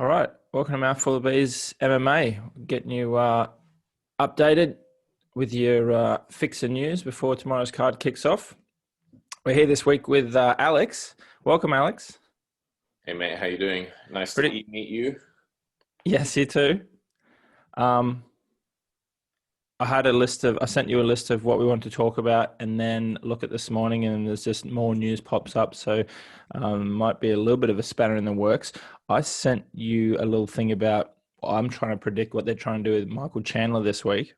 All right, welcome to Mouthful of Bees MMA. Getting you updated with your fix and news before tomorrow's card kicks off. We're here this week with Alex. Welcome, Alex. Hey mate, how you doing? Nice to Pretty. meet you. Yes, you too. Um, I sent you a list of what we want to talk about, and then look at this morning, and there's just more news pops up. So, might be a little bit of a spanner in the works. I sent you a little thing about. I'm trying to predict what they're trying to do with Michael Chandler this week.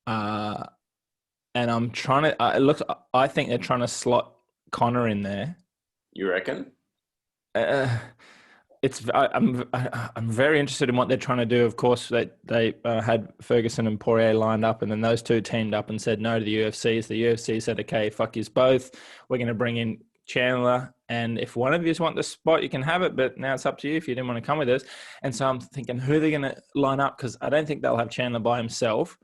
Uh, and I'm trying to. It looks. I think they're trying to slot Connor in there. You reckon? Uh, I'm very interested in what they're trying to do. Of course, they had Ferguson and Poirier lined up, and then those two teamed up and said no to the UFC. So the UFC said, "Okay, fuck you both. We're going to bring in Chandler, and if one of you want the spot, you can have it. But now it's up to you if you didn't want to come with us." And so I'm thinking, who are they going to line up? Because I don't think they'll have Chandler by himself.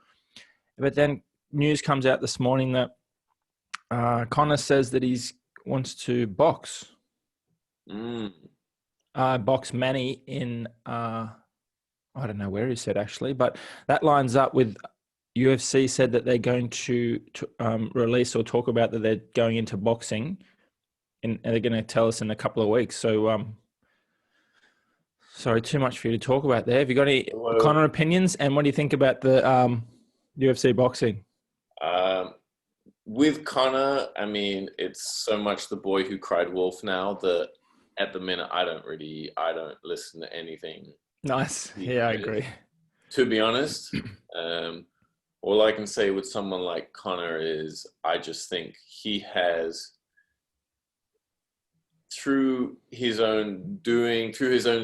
But then news comes out this morning that Connor says that he wants to box. Box Manny in, I don't know where he said actually, but that lines up with UFC said that they're going to release or talk about that they're going into boxing, and they're going to tell us in a couple of weeks. So, sorry, too much for you to talk about there. Have you got any Connor opinions, and what do you think about the UFC boxing? With Connor, I mean, it's so much the boy who cried wolf now that at the minute I don't listen to anything. Nice. Yeah, I agree. To be honest, all I can say with someone like Connor is I just think he has, through his own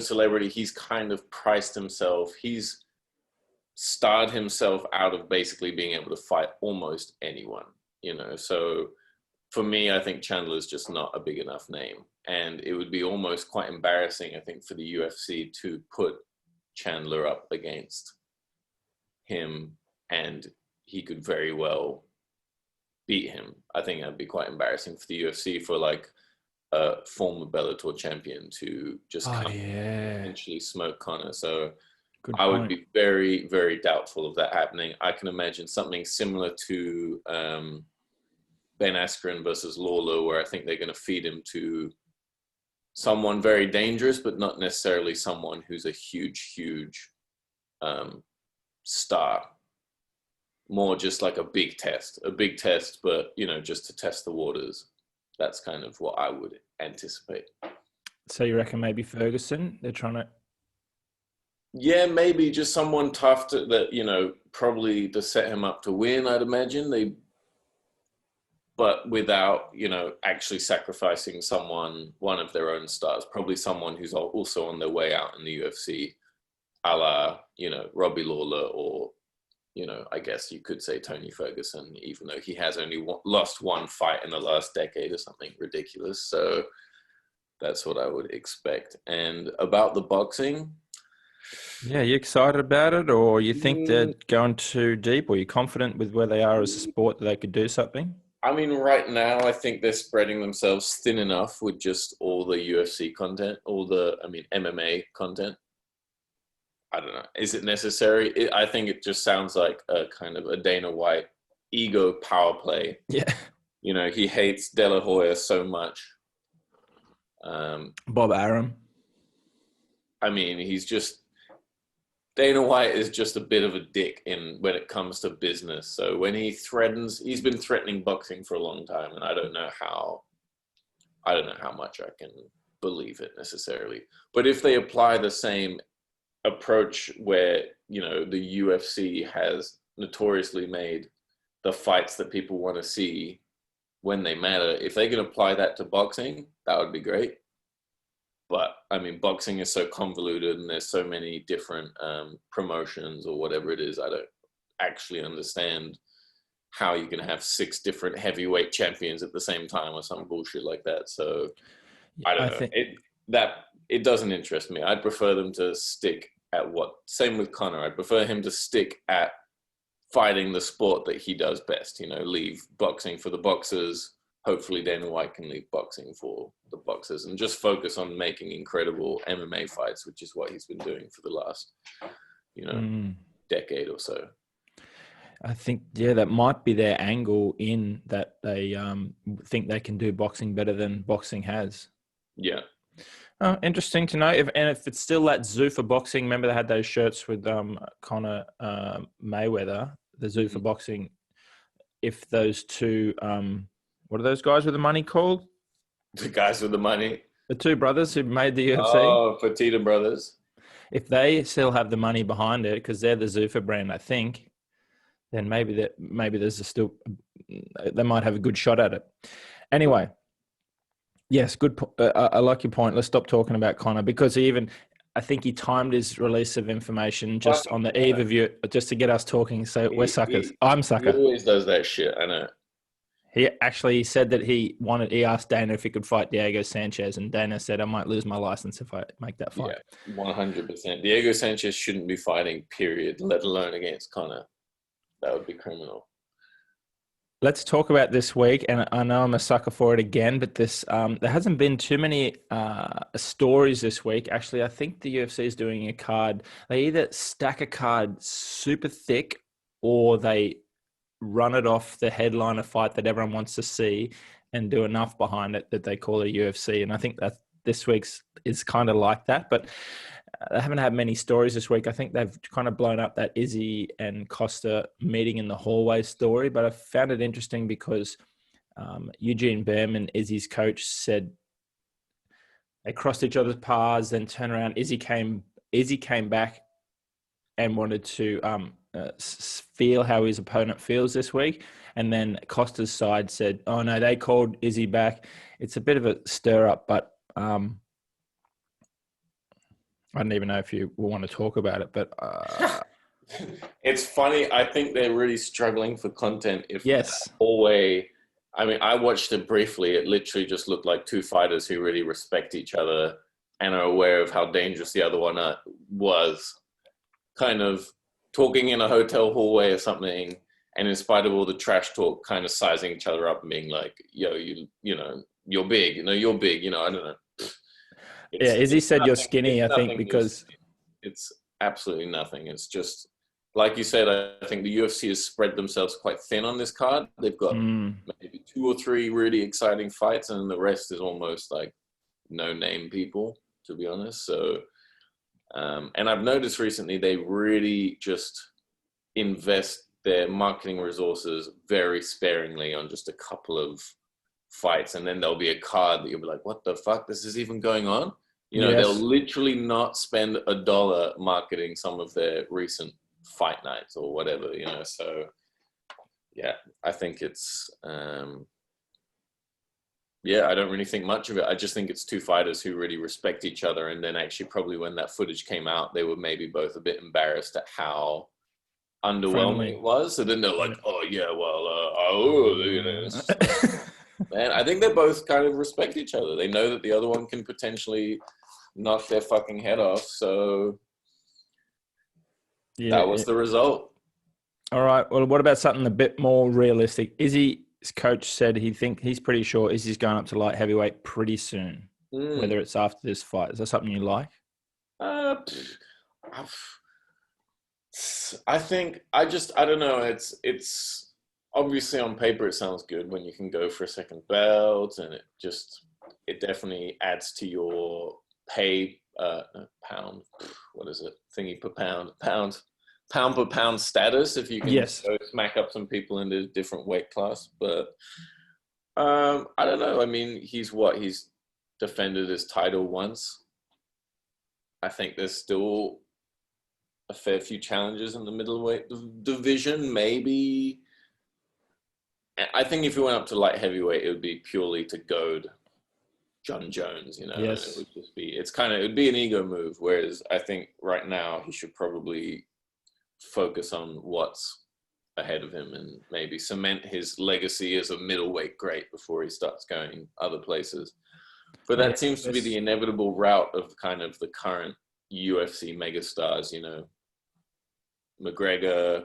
celebrity, he's kind of priced himself. He's starred himself out of basically being able to fight almost anyone, So for me, I think Chandler's just not a big enough name. And it would be almost quite embarrassing, I think, for the UFC to put Chandler up against him, and he could very well beat him. I think that'd be quite embarrassing for the UFC for like a former Bellator champion to just potentially smoke Connor. So I would be very, very doubtful of that happening. I can imagine something similar to Ben Askren versus Lawler, where I think they're going to feed him to someone very dangerous, but not necessarily someone who's a huge star. More just like a big test, but just to test the waters. That's kind of what I would anticipate. So you reckon maybe Ferguson? They're trying to. Yeah, maybe just someone tough probably to set him up to win. I'd imagine but without, actually sacrificing one of their own stars, probably someone who's also on their way out in the UFC, a la, Robbie Lawler, or, I guess you could say Tony Ferguson, even though he has only lost one fight in the last decade or something ridiculous. So that's what I would expect. And about the boxing. Yeah, you excited about it, or you think they're going too deep, or you're confident with where they are as a sport that they could do something? I mean, right now, I think they're spreading themselves thin enough with just all the UFC content, MMA content. I don't know. Is it necessary? I think it just sounds like a kind of a Dana White ego power play. Yeah. He hates De La Hoya so much. Bob Arum. I mean, Dana White is just a bit of a dick when it comes to business. So when he's been threatening boxing for a long time, and I don't know how much I can believe it necessarily. But if they apply the same approach where, the UFC has notoriously made the fights that people want to see when they matter, if they can apply that to boxing, that would be great. But I mean, boxing is so convoluted, and there's so many different promotions or whatever it is. I don't actually understand how you can have 6 different heavyweight champions at the same time or some bullshit like that. So I don't know. It doesn't interest me. I'd prefer them to stick at same with Connor. I'd prefer him to stick at fighting the sport that he does best. Leave boxing for the boxers, hopefully Dana White can leave boxing for the boxers and just focus on making incredible MMA fights, which is what he's been doing for the last, decade or so. I think, that might be their angle, in that they think they can do boxing better than boxing has. Yeah. Interesting to know. If it's still that Zuffa Boxing, remember they had those shirts with Conor Mayweather, the Zuffa Boxing. If those two, what are those guys with the money called? The guys with the money. The two brothers who made the UFC. Oh, Fertitta brothers. If they still have the money behind it, because they're the Zuffa brand, I think, then maybe they might have a good shot at it. Anyway, yes, good. I like your point. Let's stop talking about Conor, because I think he timed his release of information just on the eve of you, just to get us talking. So we're suckers. I'm sucker. He always does that shit. I know. He actually said that he asked Dana if he could fight Diego Sanchez, and Dana said, I might lose my license if I make that fight. Yeah, 100%. Diego Sanchez shouldn't be fighting, period, let alone against Conor. That would be criminal. Let's talk about this week, and I know I'm a sucker for it again, but there hasn't been too many stories this week. Actually, I think the UFC is doing a card. They either stack a card super thick, or they run it off the headliner fight that everyone wants to see and do enough behind it that they call it UFC. And I think that this week's is kind of like that, but they haven't had many stories this week. I think they've kind of blown up that Issy and Costa meeting in the hallway story, but I found it interesting because Eugene Behrman, Izzy's coach, said they crossed each other's paths, then turned around. Issy came back and wanted to feel how his opponent feels this week. And then Costa's side said, oh no, they called Issy back. It's a bit of a stir up, but I don't even know if you will want to talk about it, but it's funny. I think they're really struggling for content. Yes. Hallway, I mean, I watched it briefly. It literally just looked like two fighters who really respect each other and are aware of how dangerous the other one was, kind of talking in a hotel hallway or something, and in spite of all the trash talk, kind of sizing each other up and being like, yo, you're big, you're big, I don't know. Izzy said you're skinny, I think, because it's absolutely nothing. It's just, like you said, I think the UFC has spread themselves quite thin on this card. They've got maybe 2 or 3 really exciting fights, and the rest is almost like no-name people, to be honest. So, and I've noticed recently they really just invest their marketing resources very sparingly on just a couple of fights, and then there'll be a card that you'll be like, what the fuck, this is even going on? They'll literally not spend $1 marketing some of their recent fight nights or whatever, so yeah, I think it's I don't really think much of it. I just think it's two fighters who really respect each other, and then actually probably when that footage came out, they were maybe both a bit embarrassed at how underwhelming it was. So then they're like, oh yeah, well, man, I think they both kind of respect each other. They know that the other one can potentially knock their fucking head off. So that was the result. All right. Well, what about something a bit more realistic? Izzy's coach said he's pretty sure Izzy's going up to light heavyweight pretty soon, whether it's after this fight. Is that something you like? I don't know. It's obviously on paper it sounds good when you can go for a second belt, and it definitely adds to your pound. What is it? Thingy per pound per pound status if you can go smack up some people in a different weight class. But I don't know. I mean, he's defended his title once. I think there's still a fair few challenges in the middleweight division. Maybe. I think if he went up to light heavyweight, it would be purely to goad John Jones, Yes. It would just be, it would be an ego move. Whereas I think right now he should probably focus on what's ahead of him and maybe cement his legacy as a middleweight great before he starts going other places. But that seems to be the inevitable route of kind of the current UFC megastars, McGregor,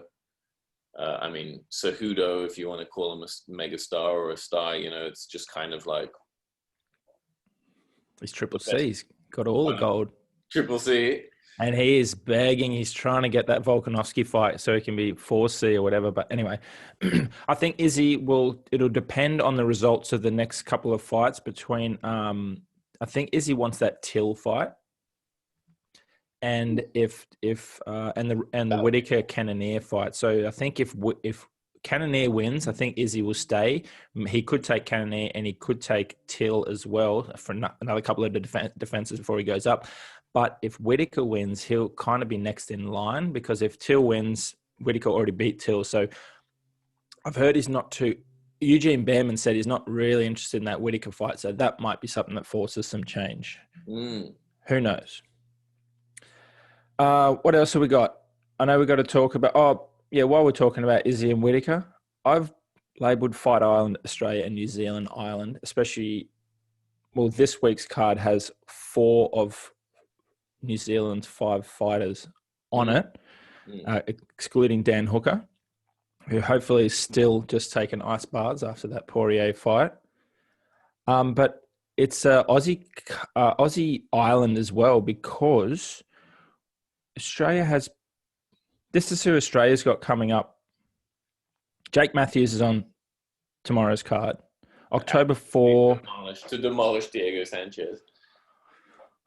I mean, Cejudo, if you want to call him a mega star or a star, you know, it's just kind of like He's triple C. He's got all the gold. Triple C. And he is begging. He's trying to get that Volkanovski fight so he can be 4C or whatever. But anyway, I think it'll depend on the results of the next couple of fights between, I think Izzy wants that Till fight. And the Whittaker Cannonier fight. So I think if Cannonier wins, I think Izzy will stay. He could take Cannonier and he could take Till as well for another couple of defenses before he goes up. But if Whittaker wins, he'll kind of be next in line, because if Till wins, Whittaker already beat Till. So I've heard he's not too. Eugene Behrman said he's not really interested in that Whittaker fight. So that might be something that forces some change. Who knows? What else have we got? I know we got to talk about. While we're talking about Izzy and Whittaker, I've labelled Fight Island Australia and New Zealand Island, especially. Well, this week's card has 4 of New Zealand's 5 fighters on it, excluding Dan Hooker, who hopefully is still just taking ice baths after that Poirier fight. But it's Aussie Island as well, because Australia has. This is who Australia's got coming up. Jake Matthews is on tomorrow's card. October 4. To demolish Diego Sanchez.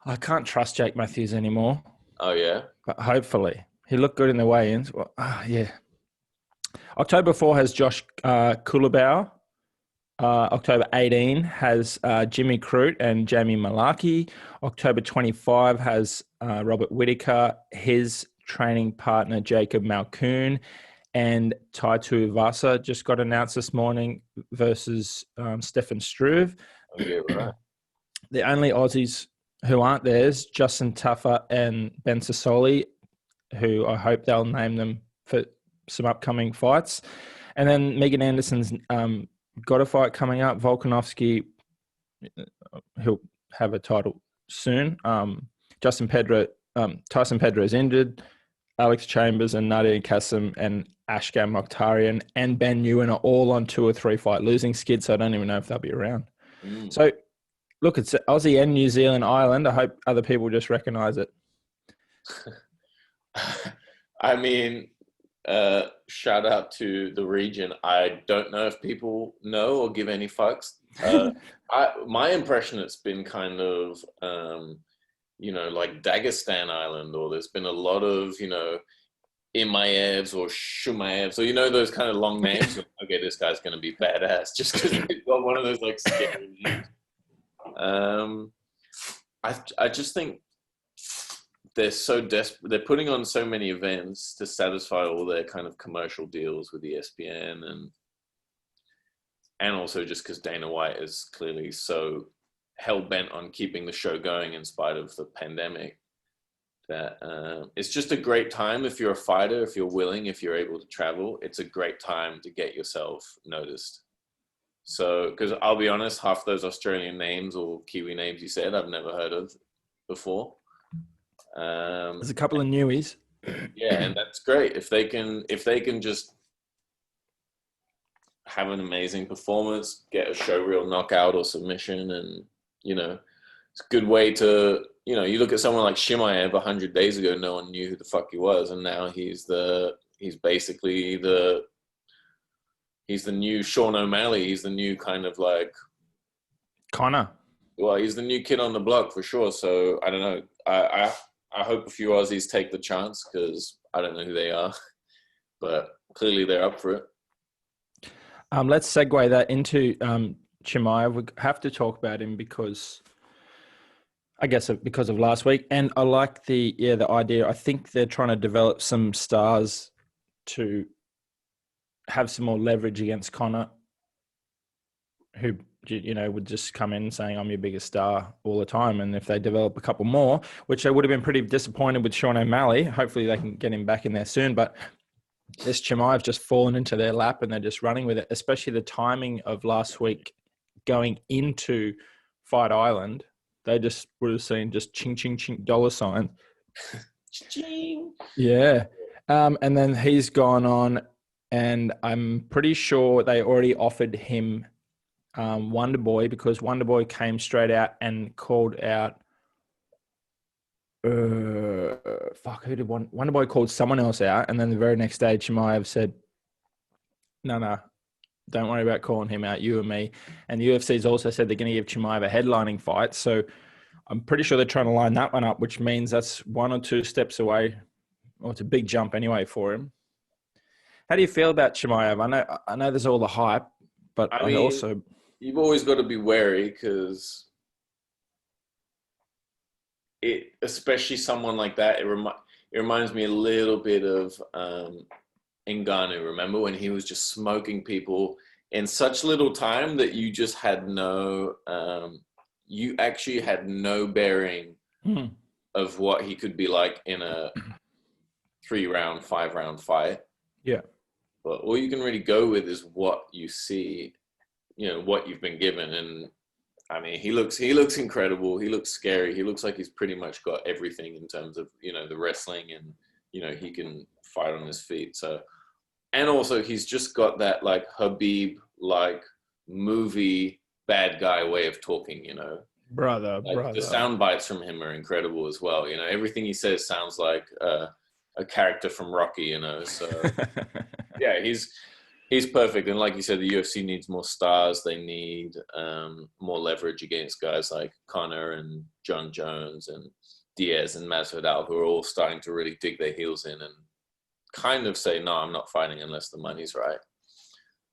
I can't trust Jake Matthews anymore. Oh, yeah? But hopefully. He looked good in the weigh-ins. Well, yeah. October 4 has Josh Kulabau. October 18 has Jimmy Crute and Jamie Malaki. October 25 has Robert Whittaker, his training partner Jacob Malkoon, and Taitu Vasa just got announced this morning versus Stefan Struve. Oh, yeah, right. The only Aussies who aren't there is Justin Tuffer and Ben Sassoli, who I hope they'll name them for some upcoming fights. And then Megan Anderson's got a fight coming up. Volkanovski, he'll have a title soon. Tyson Pedro is injured. Alex Chambers and Nadia Kassem and Ashkan Mokhtarian and Ben Ewan are all on 2 or 3 fight losing skids, so I don't even know if they'll be around. So, look, it's Aussie and New Zealand Island. I hope other people just recognise it. I mean, shout out to the region. I don't know if people know or give any fucks. My impression, it's been kind of, like Dagestan Island, or there's been a lot of, Imaevs or Chimaevs, or, those kind of long names. Okay, this guy's going to be badass just because he's got one of those, like, scary names. I just think they're so desperate. They're putting on so many events to satisfy all their kind of commercial deals with ESPN, and also just because Dana White is clearly so hell-bent on keeping the show going in spite of the pandemic, that it's just a great time if you're a fighter, if you're willing, if you're able to travel. It's a great time to get yourself noticed. So, because I'll be honest, half those Australian names or Kiwi names you said, I've never heard of before. There's a couple of newies. Yeah, and that's great. If they can just have an amazing performance, get a showreel knockout or submission, and it's a good way to, you look at someone like Chimaev 100 days ago, no one knew who the fuck he was, and now he's basically the new Sean O'Malley. He's the new kind of like Connor. Well, he's the new kid on the block for sure. So I don't know. I hope a few Aussies take the chance, because I don't know who they are, but clearly they're up for it. Let's segue that into Chimaev. We have to talk about him because of last week, and I like the idea. I think they're trying to develop some stars to have some more leverage against Connor, who would just come in saying, I'm your biggest star all the time. And if they develop a couple more, which they would have been pretty disappointed with Sean O'Malley, hopefully they can get him back in there soon. But this Chimaev just fallen into their lap and they're just running with it, especially the timing of last week going into Fight Island. They just would have seen just ching, ching, ching dollar sign. Ching. Yeah. And then he's gone on and I'm pretty sure they already offered him Wonder Boy, because Wonder Boy came straight out and called out. Who did Wonder Boy called someone else out, and then the very next day, Chimaev said, "No, don't worry about calling him out, you and me." And the UFC's also said they're going to give Chimaev a headlining fight. So I'm pretty sure they're trying to line that one up, which means that's 1 or 2 steps away. Well, it's a big jump anyway for him. How do you feel about Chimaev? I know there's all the hype, but I I mean, also... you've always got to be wary because especially someone like that, it reminds me a little bit of Ngannou. Remember when he was just smoking people in such little time that you just had you actually had no bearing of what he could be like in a 3-round, 5-round fight. Yeah. But all you can really go with is what you see, what you've been given. And I mean, he looks incredible. He looks scary. He looks like he's pretty much got everything in terms of, the wrestling, and, he can fight on his feet. So, and also he's just got that like Habib, like movie bad guy way of talking, Brother. The sound bites from him are incredible as well. Everything he says sounds like a character from Rocky, so yeah, he's perfect. And like you said, the UFC needs more stars. They need more leverage against guys like Conor and John Jones and Diaz and Masvidal, who are all starting to really dig their heels in and kind of say, no, I'm not fighting unless the money's right.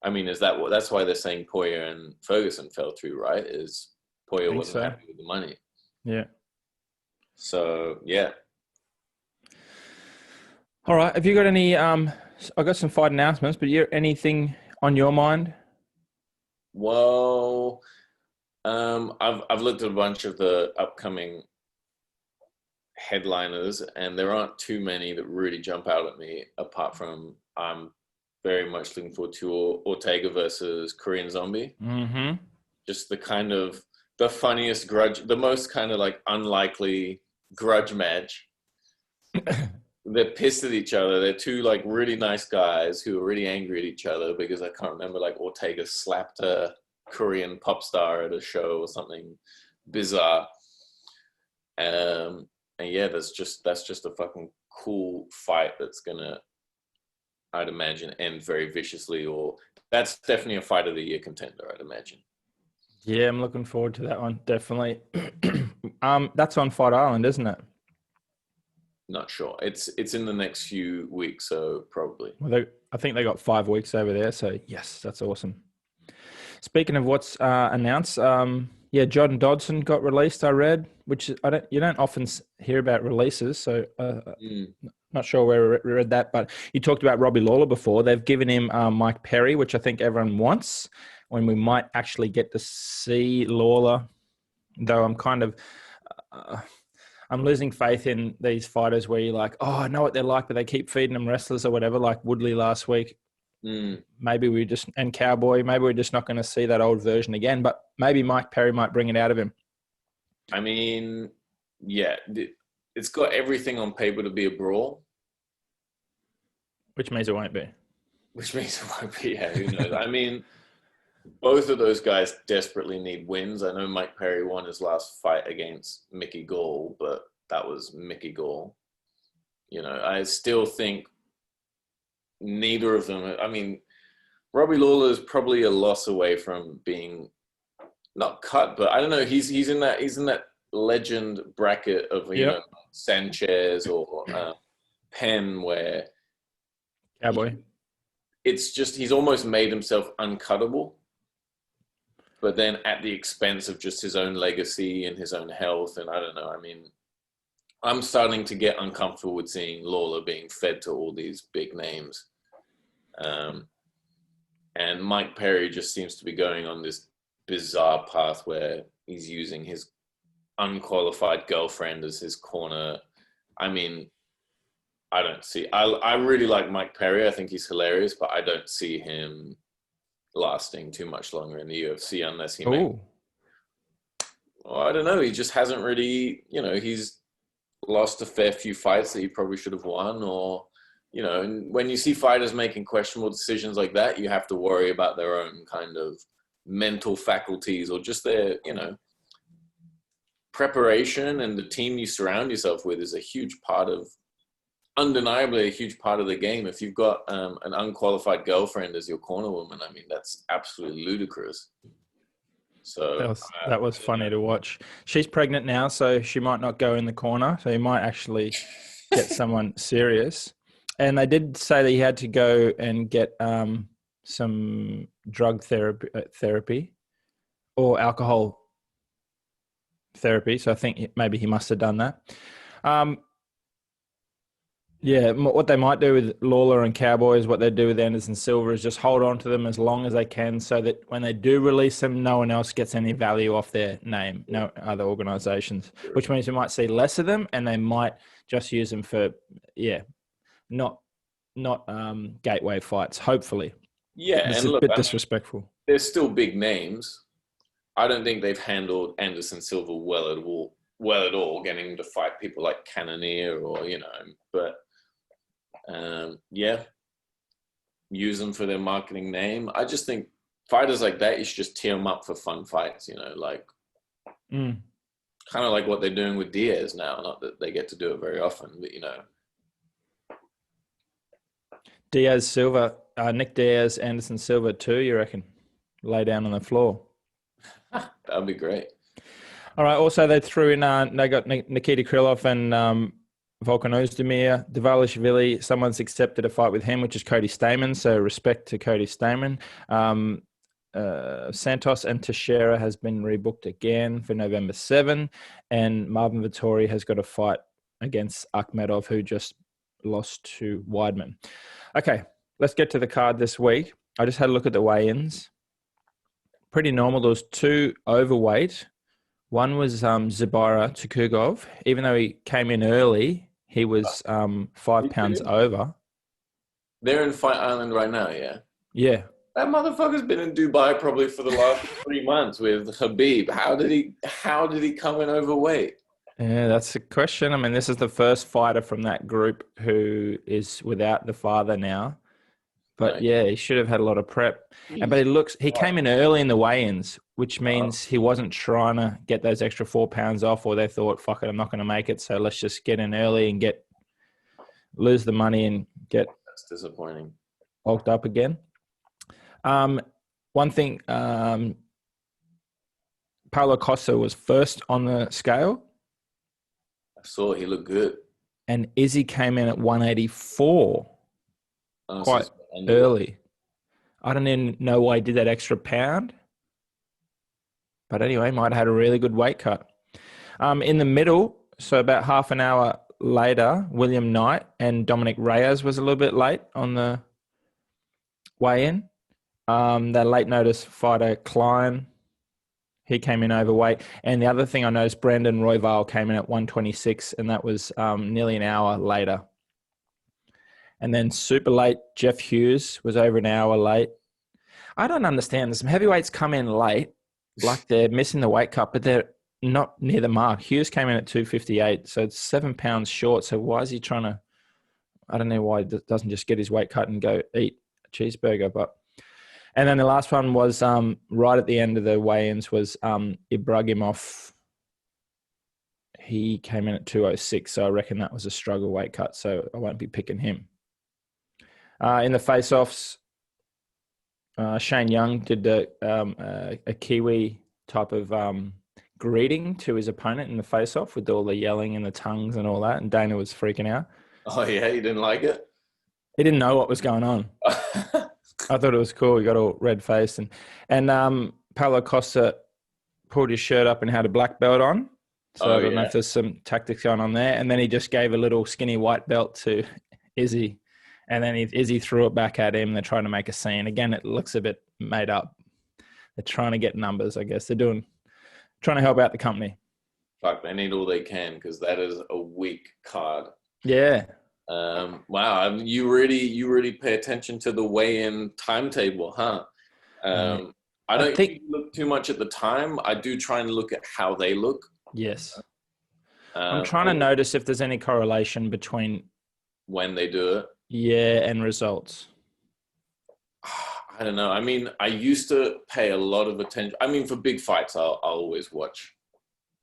I mean, that's why they're saying Poirier and Ferguson fell through, right? Is Poirier wasn't happy with the money. Yeah. So, yeah. All right. Have you got any, I got some fight announcements, but anything on your mind? Well, I've looked at a bunch of the upcoming headliners, and there aren't too many that really jump out at me, apart from I'm very much looking forward to Ortega versus Korean Zombie. Mm-hmm. Just the funniest grudge, the most kind of like unlikely grudge match. They're pissed at each other. They're two like really nice guys who are really angry at each other because I can't remember, like Ortega slapped a Korean pop star at a show or something bizarre. And yeah, that's just a fucking cool fight that's gonna, I'd imagine, end very viciously, or that's definitely a fight of the year contender, I'd imagine. Yeah, I'm looking forward to that one, definitely. That's on Fight Island, isn't it? Not sure. It's in the next few weeks, so probably. Well, I think they got 5 weeks over there, so yes, that's awesome. Speaking of what's announced, yeah, Jordan Dodson got released. I read, which you don't often hear about releases, so not sure where I read that. But you talked about Robbie Lawler before. They've given him Mike Perry, which I think everyone wants. When we might actually get to see Lawler, though I'm kind of. I'm losing faith in these fighters where you're like, oh, I know what they're like, but they keep feeding them wrestlers or whatever, like Woodley last week. Maybe and Cowboy, maybe we're just not going to see that old version again, but maybe Mike Perry might bring it out of him. I mean, yeah, it's got everything on paper to be a brawl. Which means it won't be. Yeah, who knows? I mean, both of those guys desperately need wins. I know Mike Perry won his last fight against Mickey Gall, but that was Mickey Gall. I still think neither of them. I mean, Robbie Lawler is probably a loss away from being not cut, but I don't know. He's in that legend bracket of Sanchez or Penn, where Cowboy. It's just he's almost made himself uncuttable, but then at the expense of just his own legacy and his own health. And I don't know. I mean, I'm starting to get uncomfortable with seeing Lawler being fed to all these big names. And Mike Perry just seems to be going on this bizarre path where he's using his unqualified girlfriend as his corner. I mean, I don't see. I really like Mike Perry. I think he's hilarious, but I don't see him lasting too much longer in the UFC unless he makes. Well, I don't know. He just hasn't really. He's lost a fair few fights that he probably should have won, or you know, and when you see fighters making questionable decisions like that, you have to worry about their own kind of mental faculties or just their, you know, preparation, and the team you surround yourself with is a huge part of, undeniably a huge part of the game. If you've got an unqualified girlfriend as your corner woman, I mean, that's absolutely ludicrous. So that was funny to watch. She's pregnant now, so she might not go in the corner. So he might actually get someone serious. And they did say that he had to go and get some drug therapy or alcohol therapy. So I think maybe he must have done that. Yeah, what they might do with Lawler and Cowboys, what they do with Anderson Silva is just hold on to them as long as they can so that when they do release them, no one else gets any value off their name, no other organizations, which means we might see less of them and they might just use them for, not gateway fights, hopefully. Yeah, it's and a bit disrespectful. They're still big names. I don't think they've handled Anderson Silva well at all, getting him to fight people like Cannonier or, you know, but use them for their marketing name. I just think fighters like that, you should just tee them up for fun fights, you know, like kind of like what they're doing with Diaz now. Not that they get to do it very often, but, you know. Diaz Silva, Nick Diaz, Anderson Silva too, you reckon? Lay down on the floor. That'd be great. All right. Also, they threw in, they got Nikita Krylov and Volkan Ozdemir, Dvalishvili. Someone's accepted a fight with him, which is Cody Stamann. So respect to Cody Stamann. Santos and Teixeira has been rebooked again for November 7. And Marvin Vettori has got a fight against Akhmedov, who just lost to Weidman. Okay, let's get to the card this week. I just had a look at the weigh-ins. Pretty normal. There was two overweight. One was Zabira Tukugov. Even though he came in early, he was 5 pounds over. They're in Fight Island right now, yeah? Yeah. That motherfucker's been in Dubai probably for the last 3 months with Khabib. How did he come in overweight? Yeah, that's the question. I mean, this is the first fighter from that group who is without the father now. But yeah, he should have had a lot of prep. But he came in early in the weigh-ins, which means he wasn't trying to get those extra 4 pounds off, or they thought, fuck it, I'm not going to make it. So let's just get in early and lose the money and get. That's disappointing. Bulked up again. One thing, Paulo Costa was first on the scale. I saw he looked good. And Issy came in at 184. Quite early. I don't even know why he did that extra pound. But anyway, might have had a really good weight cut. In the middle, so about half an hour later, William Knight and Dominic Reyes was a little bit late on the weigh-in. That late notice fighter, Klein, he came in overweight. And the other thing I noticed, Brandon Royval came in at 126, and that was nearly an hour later. And then super late, Jeff Hughes was over an hour late. I don't understand. Some heavyweights come in late, like they're missing the weight cut, but they're not near the mark. Hughes came in at 258, so it's 7 pounds short. So why is he trying to, I don't know why he doesn't just get his weight cut and go eat a cheeseburger. And then the last one was right at the end of the weigh-ins was Ibragimov. He came in at 206, so I reckon that was a struggle weight cut, so I won't be picking him. In the face-offs, Shane Young did a Kiwi type of greeting to his opponent in the face-off with all the yelling and the tongues and all that, and Dana was freaking out. Oh, yeah? You didn't like it? He didn't know what was going on. I thought it was cool. He got all red-faced. And Paulo Costa pulled his shirt up and had a black belt on. So I don't know if there's some tactics going on there. And then he just gave a little skinny white belt to Issy. And then Issy threw it back at him. They're trying to make a scene. Again, it looks a bit made up. They're trying to get numbers, I guess. They're trying to help out the company. Fuck, they need all they can because that is a weak card. Yeah. Wow, you really pay attention to the weigh-in timetable, huh? I don't think you look too much at the time. I do try and look at how they look. Yes. I'm trying to notice if there's any correlation between when they do it. Yeah, and results. I don't know. I mean, I used to pay a lot of attention. I mean, for big fights, I'll always watch,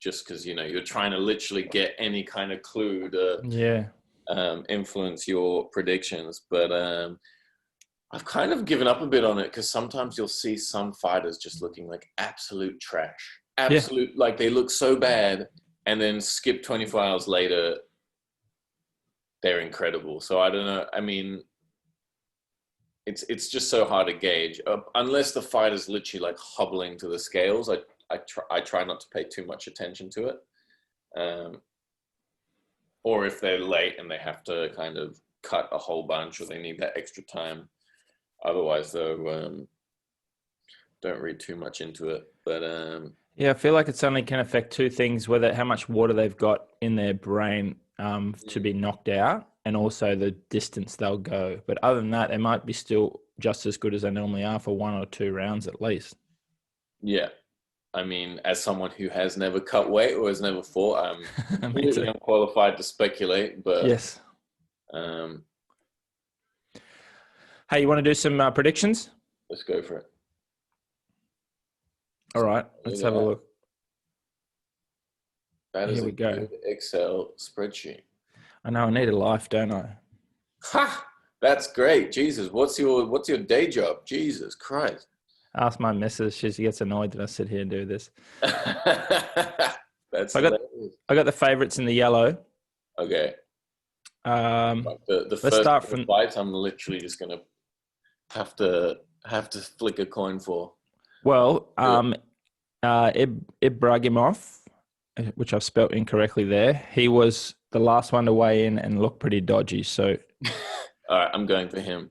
just because you're trying to literally get any kind of clue to influence your predictions. But I've kind of given up a bit on it, because sometimes you'll see some fighters just looking like absolute trash, like they look so bad, and then skip 24 hours later, they're incredible. So I don't know. I mean, it's just so hard to gauge, unless the fighter's literally like hobbling to the scales. I try not to pay too much attention to it, or if they're late and they have to kind of cut a whole bunch, or they need that extra time. Otherwise, though, don't read too much into it. But I feel like it's only can affect two things: whether how much water they've got in their brain to be knocked out, and also the distance they'll go. But other than that, they might be still just as good as they normally are for 1 or 2 rounds at least. Yeah. I mean, as someone who has never cut weight or has never fought, I'm completely unqualified to speculate. But yes. Hey, you want to do some predictions? Let's go for it. All right, let's have a look. That is a good Excel spreadsheet. I know, I need a life, don't I? Ha! That's great. Jesus, what's your day job? Jesus Christ. Ask my missus. She gets annoyed that I sit here and do this. That's I got the favorites in the yellow. Okay. Let's start from fights. I'm literally just gonna have to flick a coin for. Well, Ibragimov, which I've spelt incorrectly there. He was the last one to weigh in and looked pretty dodgy. So, all right, I'm going for him.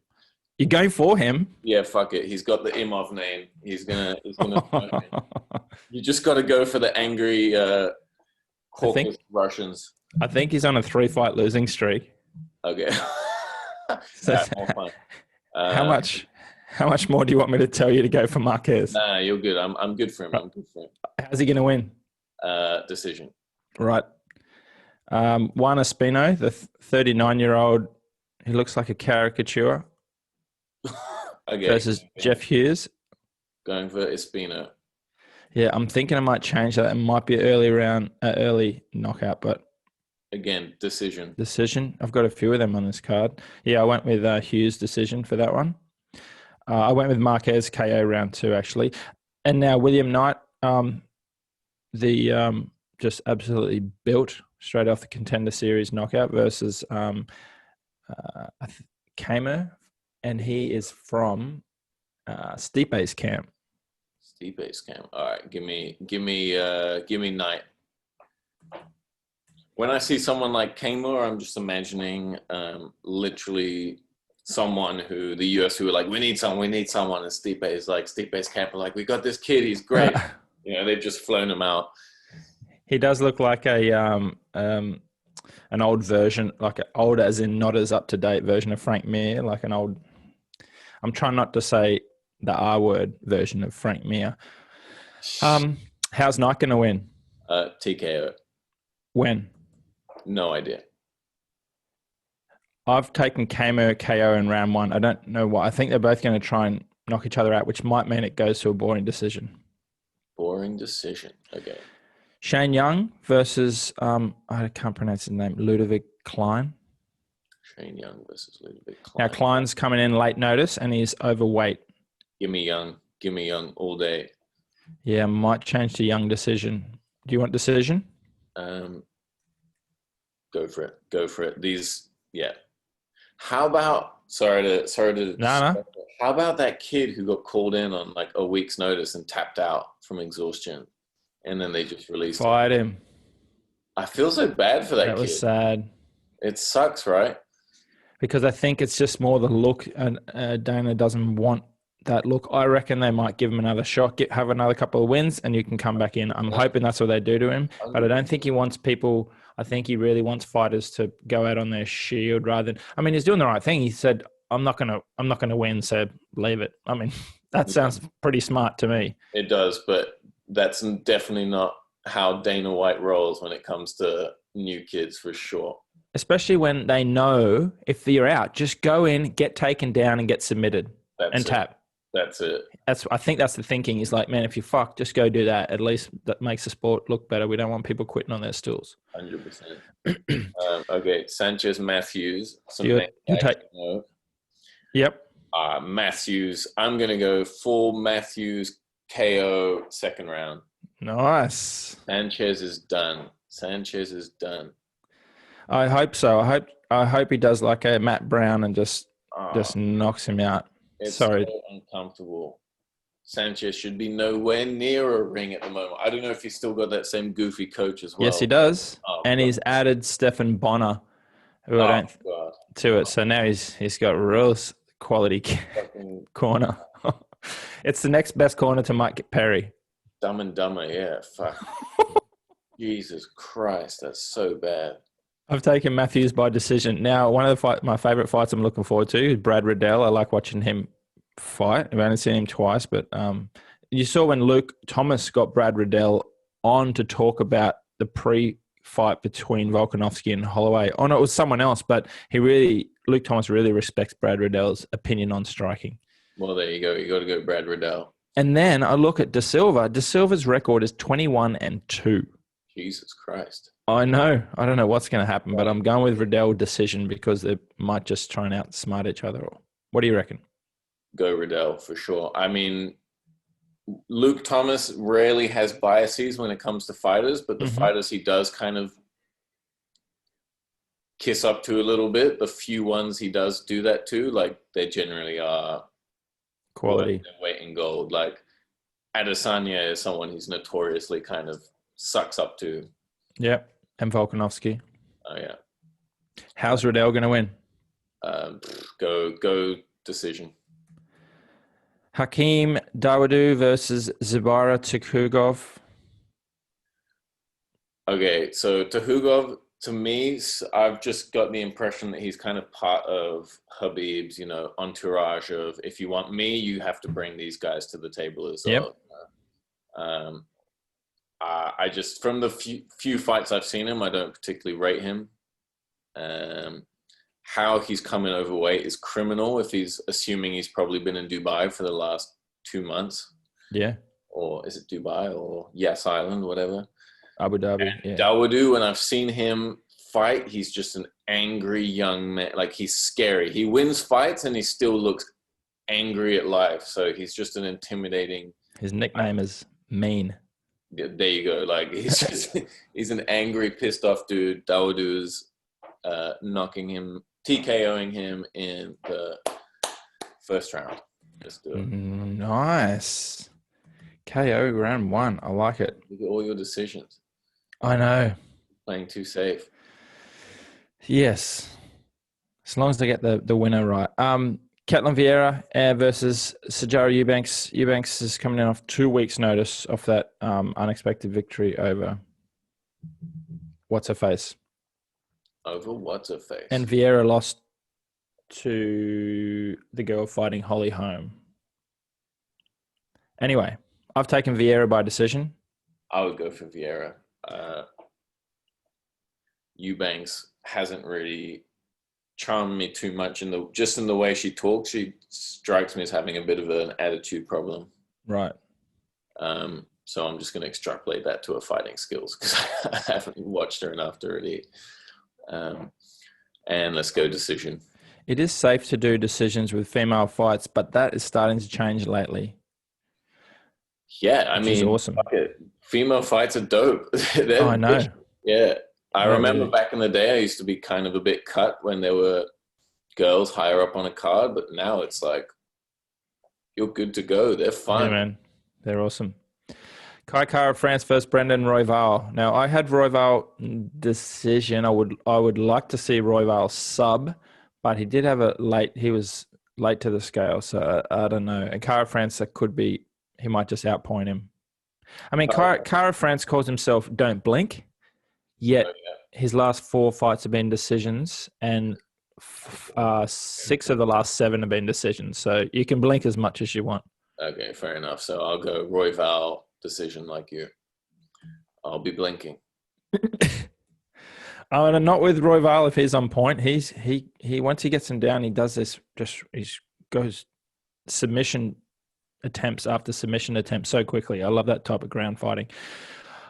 You're going for him? Yeah, fuck it. He's got the Imov name. He's gonna. You just got to go for the angry Caucasus Russians. I think he's on a 3-fight losing streak. Okay. That's more fun. How much more do you want me to tell you to go for Marquez? Nah, you're good. I'm good for him. How's he going to win? Decision. Right. Juan Espino, the 39-year-old, he looks like a caricature. Okay. Versus Jeff Hughes. Going for Espino. Yeah, I'm thinking I might change that. It might be early knockout, but again, decision. I've got a few of them on this card. Yeah, I went with Hughes decision for that one. I went with Marquez KO round 2 actually, and now William Knight, just absolutely built straight off the Contender Series knockout versus Chimaev, and he is from Stipe's camp. Stipe's camp. All right, give me Knight. When I see someone like Chimaev, I'm just imagining literally someone who the US who are like, we need someone, and Stipe's camp are like, we got this kid, he's great. They've just flown him out. He does look like an old version, like old as in not as up to date version of Frank Mir, like an old. I'm trying not to say the R word version of Frank Mir. How's Knight going to win? TKO. When? No idea. I've taken KO in round 1. I don't know why. I think they're both going to try and knock each other out, which might mean it goes to a boring decision. Boring decision. Okay. Shane Young versus, I can't pronounce his name, Ludovic Klein. Shane Young versus Ludovic Klein. Now, Klein's coming in late notice and he's overweight. Give me Young all day. Yeah, might change to Young decision. Do you want decision? Go for it. How about, sorry to No. How about that kid who got called in on like a week's notice and tapped out from exhaustion, and then they just released him? I feel so bad for that kid. That was sad. It sucks, right? Because I think it's just more the look, and Dana doesn't want that look. I reckon they might give him another shot, have another couple of wins, and you can come back in. I'm hoping that's what they do to him, but I don't think he wants people. I think he really wants fighters to go out on their shield rather than. I mean, he's doing the right thing. He said, "I'm not gonna win, so leave it." I mean, that sounds pretty smart to me. It does, but that's definitely not how Dana White rolls when it comes to new kids, for sure. especially when they know if you're out, just go in, get taken down, and get submitted and tap. That's it. I think that's the thinking. Is like, man, if you fuck, just go do that. At least that makes the sport look better. We don't want people quitting on their stools. 100%. Okay, Sanchez Matthews. Some You names I take. actually know. Yep. Matthews. I'm gonna go full Matthews KO second round. Nice. Sanchez is done. I hope so. I hope he does like a Matt Brown and just knocks him out. It's Sorry. so uncomfortable. Sanchez should be nowhere near a ring at the moment. I don't know if he's still got that same goofy coach as well. Yes, he does. He's added Stefan Bonner, who to it. So now he's got real quality corner. It's the next best corner to Mike Perry. Dumb and Dumber, yeah. Fuck. Jesus Christ, that's so bad. I've taken Matthews by decision. Now, one of my favorite fights I'm looking forward to is Brad Riddell. I like watching him fight. I've only seen him twice, but you saw when Luke Thomas got Brad Riddell on to talk about the pre-fight between Volkanovski and Holloway. Oh, no, it was someone else, but Luke Thomas really respects Brad Riddell's opinion on striking. Well, there you go. You got to go Brad Riddell. And then I look at Da Silva. Da Silva's record is 21-2. Jesus Christ. I know. I don't know what's going to happen, but I'm going with Riddell decision because they might just try and outsmart each other. What do you reckon? Go Riddell for sure. I mean, Luke Thomas rarely has biases when it comes to fighters, but the fighters he does kind of kiss up to a little bit. The few ones he does do that to, like, they generally are quality, weight in gold. Like Adesanya is someone he's notoriously kind of sucks up to. Yep, and Volkanovski. Oh yeah. How's Riddell going to win? Go decision. Hakeem Dawodu versus Zabara Tukhugov. Okay, so Tukhugov, to me, I've just got the impression that he's kind of part of Khabib's, entourage of, if you want me, you have to bring these guys to the table as well. I just, from the few fights I've seen him, I don't particularly rate him. How he's coming overweight is criminal if he's assuming he's probably been in Dubai for the last 2 months. Yeah. Or is it Dubai or Yas Island, whatever? Abu Dhabi. Yeah. Dawodu, when I've seen him fight, he's just an angry young man. Like, he's scary. He wins fights and he still looks angry at life. So he's just an intimidating. His nickname is Mean. There you go. Like, he's an angry, pissed off dude. Dawodu's TKOing him in the first round. Let's do it. Nice. KO round 1. I like it. Look at all your decisions. I know. Playing too safe. Yes. As long as they get the winner right. Ketlin Vieira versus Sajara Eubanks. Eubanks is coming in off 2 weeks' notice off that unexpected victory over What's-Her-Face. Over What's-Her-Face. And Vieira lost to the girl fighting Holly Holm. Anyway, I've taken Vieira by decision. I would go for Vieira. Eubanks hasn't really charmed me too much in the way she talks. She strikes me as having a bit of an attitude problem. Right. So I'm just going to extrapolate that to her fighting skills because I haven't watched her enough to really. And let's go decision. It is safe to do decisions with female fights, but that is starting to change lately. Yeah, which is awesome. Female fights are dope. I know. Yeah. I remember back in the day, I used to be kind of a bit cut when there were girls higher up on a card, but now it's like, you're good to go. They're fun. Yeah, man. They're awesome. Kai Kara France versus Brendan Royval. Now, I had Royval decision. I would like to see Royval sub, but he did have he was late to the scale, so I don't know. And Kara France, he might just outpoint him. I mean, Kara France calls himself Don't Blink, yet his last 4 fights have been decisions, and 6 of the last 7 have been decisions. So you can blink as much as you want. Okay, fair enough. So I'll go Royval decision like you. I'll be blinking. Oh, and not with Royval if he's on point. He once he gets him down, he does this. He goes submission attempts after submission attempts so quickly. I love that type of ground fighting.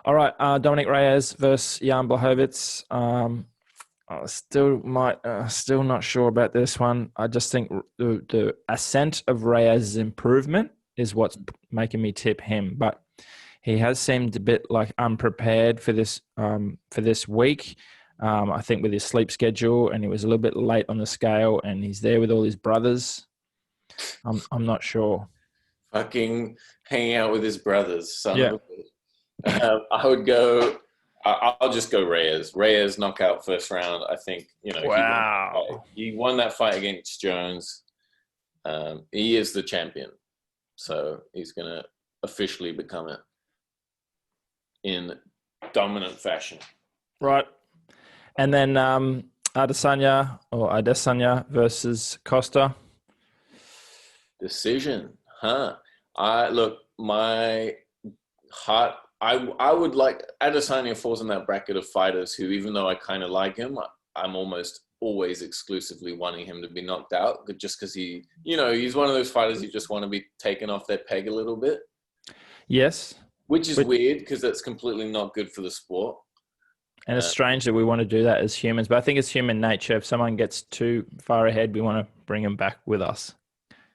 All right, Dominic Reyes versus Jan Blachowicz. I still not sure about this one. I just think the ascent of Reyes' improvement is what's making me tip him. But he has seemed a bit like unprepared for this week. I think with his sleep schedule, and he was a little bit late on the scale, and he's there with all his brothers. I'm not sure. Fucking hanging out with his brothers, son Yeah. of a bitch. I would go. I'll just go Reyes. Reyes knockout first round. I think Wow. he won that fight against Jones. He is the champion, so he's gonna officially become it in dominant fashion. Right. And then Adesanya versus Costa. Decision, huh? My heart. I would like Adesanya falls in that bracket of fighters who, even though I kind of like him, I'm almost always exclusively wanting him to be knocked out, just because he's one of those fighters you just want to be taken off their peg a little bit. Yes. Which is weird because that's completely not good for the sport. And it's strange that we want to do that as humans, but I think it's human nature. If someone gets too far ahead, we want to bring them back with us.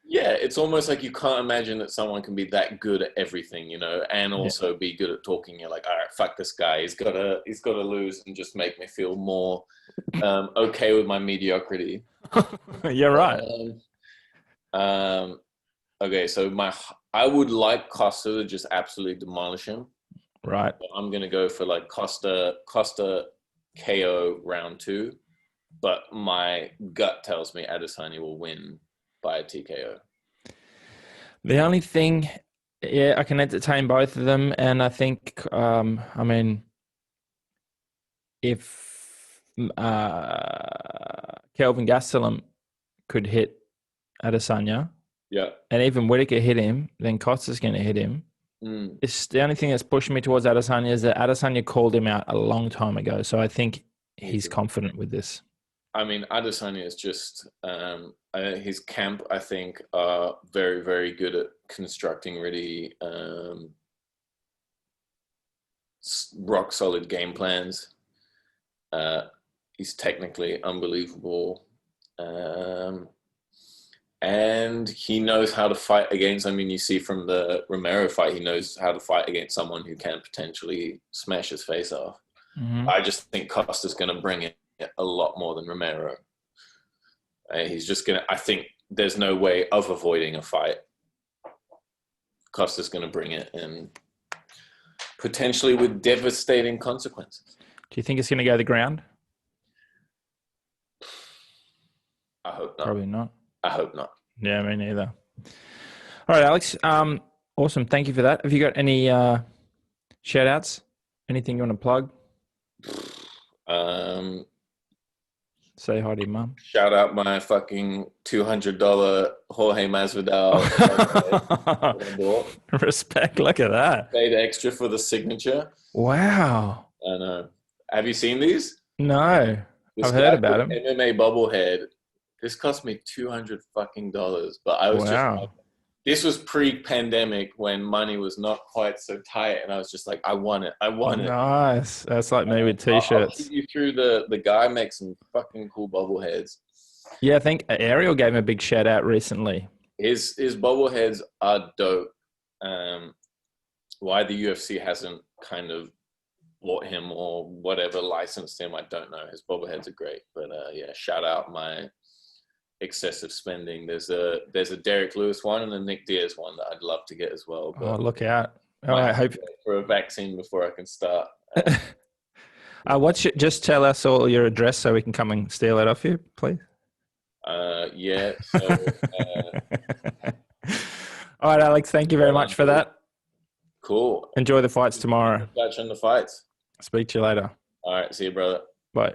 Yeah, it's almost like you can't imagine that someone can be that good at everything, and also be good at talking. You're like, all right, fuck this guy. He's got to lose and just make me feel more okay with my mediocrity. You're right. Okay, so I would like Costa to just absolutely demolish him. Right. But I'm gonna go for like Costa KO round 2, but my gut tells me Adesanya will win by a TKO. The only thing, I can entertain both of them, and I think, if Kelvin Gastelum could hit Adesanya, yeah, and even Whittaker hit him, then Costa's going to hit him. It's the only thing that's pushing me towards Adesanya is that Adesanya called him out a long time ago, so I think he's confident with this. I mean, Adesanya is just his camp. I think are very, very good at constructing really rock solid game plans. He's technically unbelievable, and he knows how to fight against. I mean, you see from the Romero fight, he knows how to fight against someone who can potentially smash his face off. Mm-hmm. I just think Costa's going to bring it a lot more than Romero. He's just going to, I think there's no way of avoiding a fight. Costa's going to bring it, and potentially with devastating consequences. Do you think it's going to go to the ground? I hope not. Probably not. I hope not. Yeah, me neither. All right, Alex. Awesome. Thank you for that. Have you got any shout outs? Anything you want to plug? Say hi to your mum. Shout out my fucking $200 Jorge Masvidal. Respect. Look at that. Paid extra for the signature. Wow. I know. Have you seen these? No. I've heard about him. MMA bobblehead. This cost me $200 fucking dollars, but I was just like, this was pre-pandemic when money was not quite so tight, and I was just like, I want it. Nice. That's like me with t-shirts. I'll keep you through the guy makes some fucking cool bobbleheads. Yeah, I think Ariel gave him a big shout out recently. His bobbleheads are dope. Why the UFC hasn't kind of bought him or whatever licensed him, I don't know. His bobbleheads are great, but yeah, shout out my excessive spending. There's a Derek Lewis one and a Nick Diaz one that I'd love to get as well. But look out! I hope for a vaccine before I can start. Just tell us all your address so we can come and steal it off you, please. Yeah. So, all right, Alex. Thank you very much for that. Cool. Enjoy the fights tomorrow. Touch on the fights. Speak to you later. All right. See you, brother. Bye.